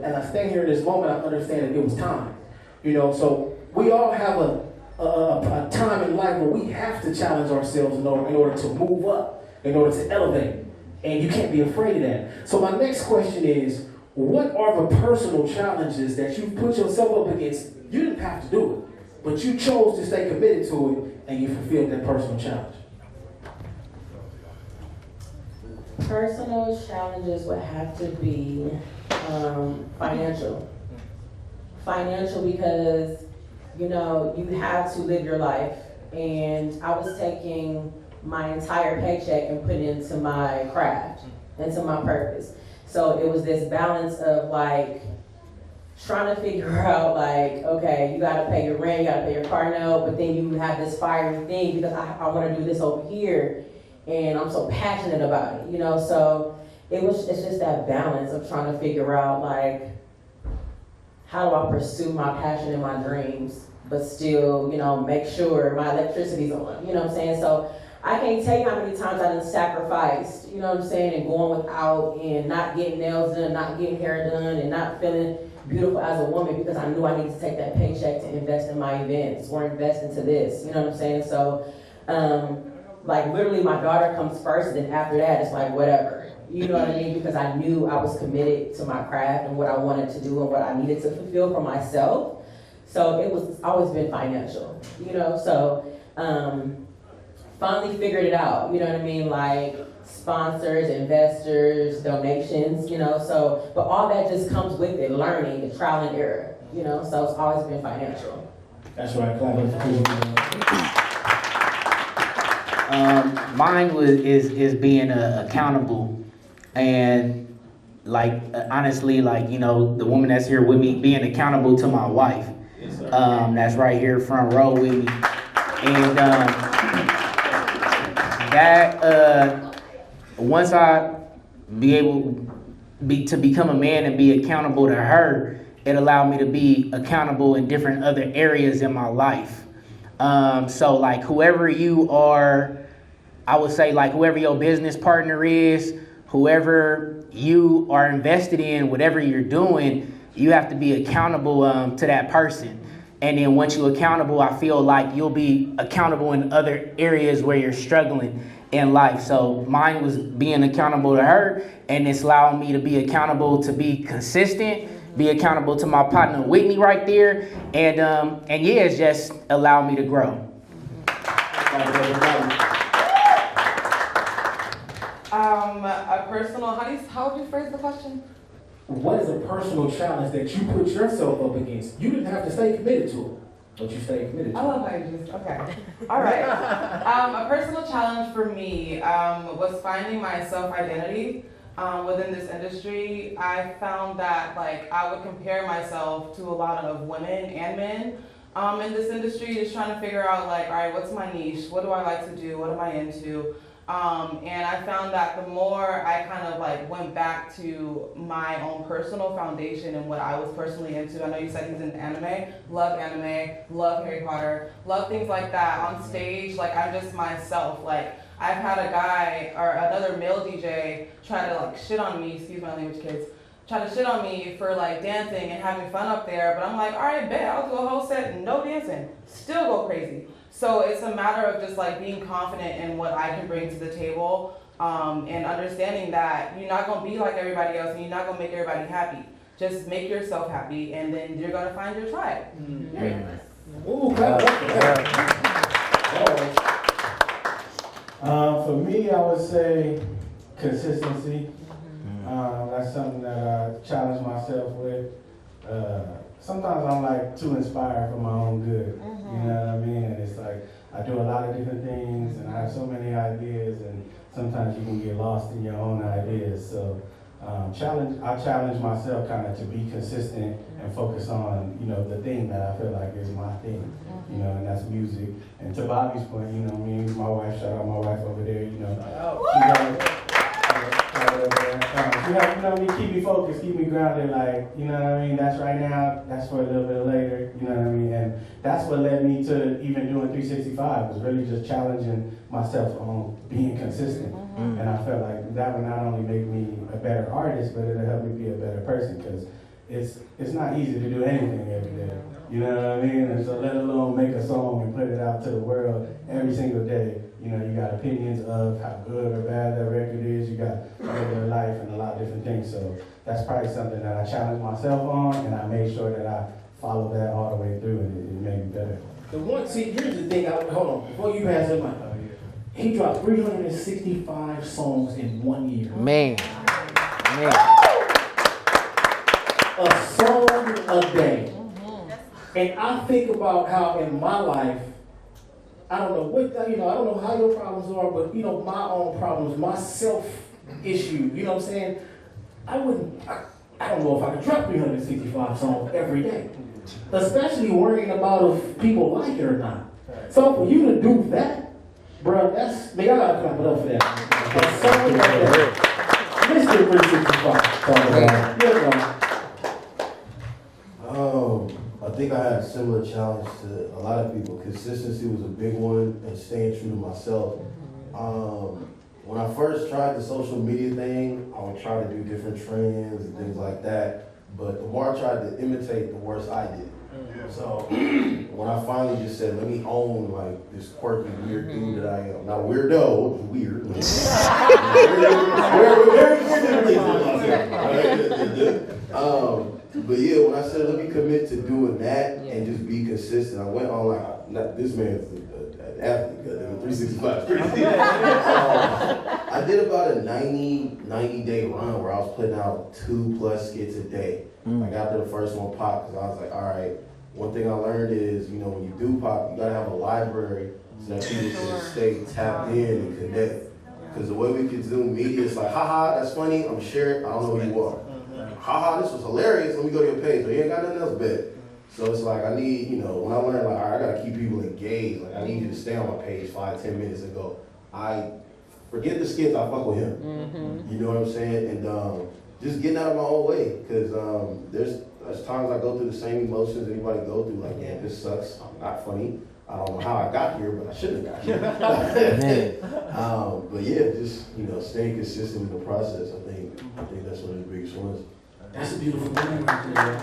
And I stand here in this moment, I understand that it was time. So we all have a time in life where we have to challenge ourselves in order to move up, in order to elevate. And you can't be afraid of that. So my next question is, what are the personal challenges that you put yourself up against? You didn't have to do it, but you chose to stay committed to it, and you fulfilled that personal challenge. Personal challenges would have to be financial. Financial because, you have to live your life. And I was taking my entire paycheck and putting it into my craft, into my purpose. So it was this balance of trying to figure out okay, you gotta pay your rent, you gotta pay your car note, but then you have this fiery thing because I wanna do this over here and I'm so passionate about it, so it's just that balance of trying to figure out how do I pursue my passion and my dreams, but still, make sure my electricity's on, you know what I'm saying? So I can't tell you how many times I done sacrificed, you know what I'm saying, and going without and not getting nails done, not getting hair done, and not feeling beautiful as a woman because I knew I needed to take that paycheck to invest in my events or invest into this, you know what I'm saying? So, literally my daughter comes first, and then after that, it's whatever. You know what I mean? Because I knew I was committed to my craft and what I wanted to do and what I needed to fulfill for myself. So it's always been financial, so finally figured it out, you know what I mean? Sponsors, investors, donations, so, but all that just comes with it, learning and trial and error, so it's always been financial. That's right, Clapitup. Mine is being accountable, and honestly, the woman that's here with me, being accountable to my wife. Yes, sir. That's right here front row with me, and that once I to become a man and be accountable to her, it allowed me to be accountable in different other areas in my life. So whoever you are, I would say whoever your business partner is, whoever you are invested in, whatever you're doing, you have to be accountable to that person. And then once you're accountable, I feel you'll be accountable in other areas where you're struggling in life. So mine was being accountable to her, and it's allowing me to be accountable to be consistent, be accountable to my partner Whitney right there, and yeah, it's just allowed me to grow. A personal, how would you phrase the question? What is a personal challenge that you put yourself up against? You didn't have to stay committed to it, but you stayed committed to it. I love how you just, okay. All right. A personal challenge for me was finding my self-identity within this industry. I found that I would compare myself to a lot of women and men in this industry, just trying to figure out all right, what's my niche? What do I like to do? What am I into? And I found that the more I kind of went back to my own personal foundation and what I was personally into. I know you said he's in anime, love Harry Potter, love things like that. On stage, I'm just myself. I've had a guy or another male DJ try to shit on me, excuse my language kids, try to shit on me for dancing and having fun up there, but I'm all right, bet, I'll do a whole set and no dancing, still go crazy. So it's a matter of just being confident in what I can bring to the table, and understanding that you're not gonna be like everybody else and you're not gonna make everybody happy. Just make yourself happy, and then you're gonna find your tribe. Mm-hmm. Ooh, for me, I would say consistency. That's something that I challenge myself with. Sometimes I'm too inspired for my own good. You know what I mean? And it's I do a lot of different things, and I have so many ideas, and sometimes you can get lost in your own ideas. So I challenge myself kind of to be consistent and focus on, the thing that I feel is my thing, and that's music. And to Bobby's point, me, my wife, shout out my wife over there, she keep me focused, keep me grounded, that's right now, that's for a little bit later, and that's what led me to even doing 365, was really just challenging myself on being consistent. And I felt that would not only make me a better artist, but it'll help me be a better person, because it's not easy to do anything every day. You know what I mean? And so let alone make a song and put it out to the world every single day. You know, you got opinions of how good or bad that record is. You got regular life and a lot of different things. So that's probably something that I challenged myself on, and I made sure that I followed that all the way through, and it made me better. Here's the thing, hold on, before you pass it, Mike. He dropped 365 songs in 1 year. Man. A song a day. And I think about how in my life, I don't know how your problems are, but my own problems, my self issue, you know what I'm saying? I don't know if I could drop 365 songs every day. Especially worrying about if people like it or not. So for you to do that, bro, I gotta clap it up for that. A song like that. Mr. 365. Yeah, I think I had a similar challenge to a lot of people. Consistency was a big one, and staying true to myself. When I first tried the social media thing, I would try to do different trends and things like that. But the more I tried to imitate, the worse I did. So when I finally just said, let me own like this quirky, weird dude that I am. Not weirdo, weird. But yeah, when I said let me commit to doing that and just be consistent, I went on like, this man's an athlete, 365. I did about a 90 day run where I was putting out 2+ skits a day. Like after the first one popped, because I was like, all right, one thing I learned is, when you do pop, you gotta have a library so that people can stay tapped in and connect. Because the way we consume media, it's like, haha, that's funny, I'm sure, I don't know who you are. Haha, this was hilarious, let me go to your page. So you ain't got nothing else bet. So it's like, I need, when I learn, like, all right, I gotta keep people engaged. Like, I need you to stay on my page 5-10 minutes and go, I forget the skits, I fuck with him. You know what I'm saying? And just getting out of my own way. Because there's times I go through the same emotions anybody go through. Like, man, this sucks, I'm not funny. I don't know how I got here, but I shouldn't have got here. But yeah, just, staying consistent in the process, I think that's one of the biggest ones. That's a beautiful thing right there.